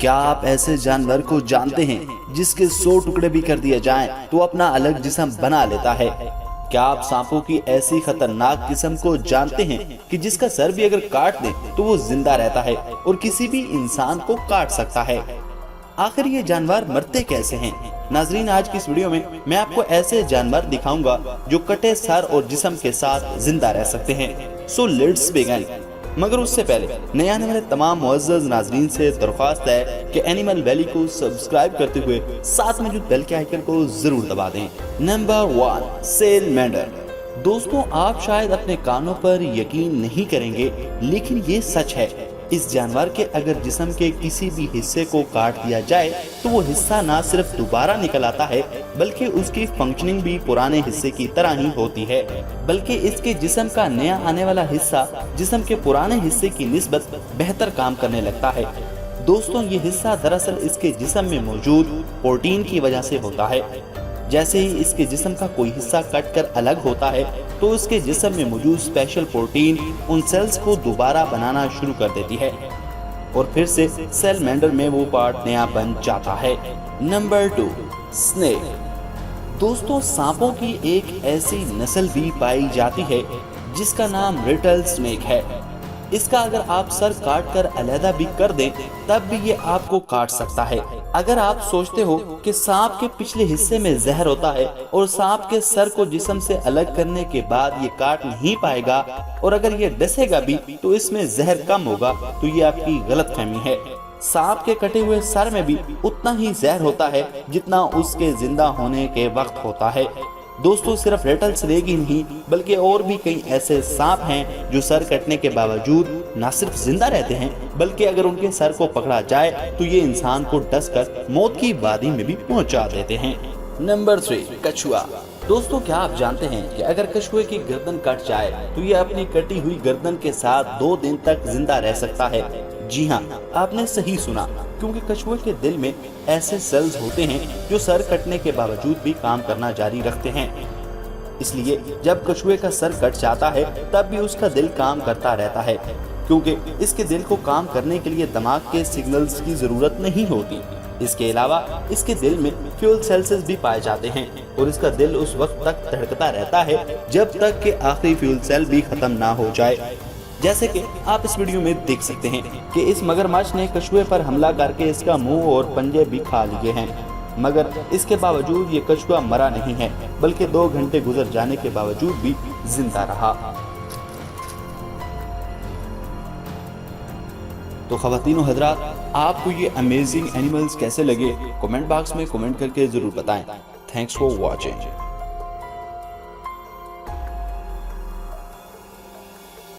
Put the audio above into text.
کیا آپ ایسے جانور کو جانتے ہیں جس کے 100 ٹکڑے بھی کر دیے جائیں تو اپنا الگ جسم بنا لیتا ہے؟ کیا آپ سانپوں کی ایسی خطرناک قسم کو جانتے ہیں کہ جس کا سر بھی اگر کاٹ دیں تو وہ زندہ رہتا ہے اور کسی بھی انسان کو کاٹ سکتا ہے؟ آخر یہ جانور مرتے کیسے ہیں؟ ناظرین، آج کی اس ویڈیو میں میں آپ کو ایسے جانور دکھاؤں گا جو کٹے سر اور جسم کے ساتھ زندہ رہ سکتے ہیں۔ So let's begin. مگر اس سے پہلے نئے آنے والے تمام معزز ناظرین سے درخواست ہے کہ اینیمل ویلی کو سبسکرائب کرتے ہوئے ساتھ میں جو بیل کے آئیکن کو ضرور دبا دیں۔ نمبر 1، سیلمینڈر۔ دوستوں، آپ شاید اپنے کانوں پر یقین نہیں کریں گے، لیکن یہ سچ ہے۔ اس جانور کے اگر جسم کے کسی بھی حصے کو کاٹ دیا جائے تو وہ حصہ نہ صرف دوبارہ نکل آتا ہے بلکہ اس کی فنکشننگ بھی پرانے حصے کی طرح ہی ہوتی ہے، بلکہ اس کے جسم کا نیا آنے والا حصہ جسم کے پرانے حصے کی نسبت بہتر کام کرنے لگتا ہے۔ دوستوں، یہ حصہ دراصل اس کے جسم میں موجود پروٹین کی وجہ سے ہوتا ہے۔ جیسے ہی اس کے جسم کا کوئی حصہ کٹ کر الگ ہوتا ہے تو اس کے جسم میں موجود اسپیشل پروٹین ان سیلز کو دوبارہ بنانا شروع کر دیتی ہے اور پھر سے سیلمینڈر میں وہ پارٹ نیا بن جاتا ہے۔ Number 2، snack. دوستوں، سانپوں کی ایک ایسی نسل بھی پائی جاتی ہے جس کا نام ریٹل سنیک ہے۔ اس کا اگر آپ سر کاٹ کر علیحدہ بھی کر دیں تب بھی یہ آپ کو کاٹ سکتا ہے۔ اگر آپ سوچتے ہو کہ سانپ کے پچھلے حصے میں زہر ہوتا ہے اور سانپ کے سر کو جسم سے الگ کرنے کے بعد یہ کاٹ نہیں پائے گا اور اگر یہ ڈسے گا بھی تو اس میں زہر کم ہوگا، تو یہ آپ کی غلط فہمی ہے۔ سانپ کے کٹے ہوئے سر میں بھی اتنا ہی زہر ہوتا ہے جتنا اس کے زندہ ہونے کے وقت ہوتا ہے۔ دوستوں، صرف ریٹل سنیک ہی نہیں بلکہ اور بھی کئی ایسے سانپ ہیں جو سر کٹنے کے باوجود نہ صرف زندہ رہتے ہیں بلکہ اگر ان کے سر کو پکڑا جائے تو یہ انسان کو ڈس کر موت کی وادی میں بھی پہنچا دیتے ہیں۔ نمبر 3، کچھوا۔ دوستوں، کیا آپ جانتے ہیں کہ اگر کچھوے کی گردن کٹ جائے تو یہ اپنی کٹی ہوئی گردن کے ساتھ 2 دن تک زندہ رہ سکتا ہے؟ جی ہاں، آپ نے صحیح سنا، کیونکہ کچھوے کے دل میں ایسے سیلز ہوتے ہیں جو سر کٹنے کے باوجود بھی کام کرنا جاری رکھتے ہیں۔ اس لیے جب کچھوے کا سر کٹ جاتا ہے تب بھی اس کا دل کام کرتا رہتا ہے، کیونکہ اس کے دل کو کام کرنے کے لیے دماغ کے سگنلز کی ضرورت نہیں ہوتی۔ اس کے علاوہ اس کے دل میں فیول سیلز بھی پائے جاتے ہیں اور اس کا دل اس وقت تک دھڑکتا رہتا ہے جب تک کہ آخری فیول سیل بھی ختم نہ ہو جائے۔ جیسے کہ آپ اس ویڈیو میں دیکھ سکتے ہیں کہ اس مگرمچھ نے کچھوے پر حملہ کر کے اس کا منہ اور پنجے بھی کھا لیے ہیں، مگر اس کے باوجود یہ کچھوا مرا نہیں ہے بلکہ 2 گھنٹے گزر جانے کے باوجود بھی زندہ رہا۔ تو خواتین و حضرات، آپ کو یہ امیزنگ اینیملز کیسے لگے؟ کمنٹ باکس میں کمنٹ کر کے ضرور بتائیں۔ Thanks for watching.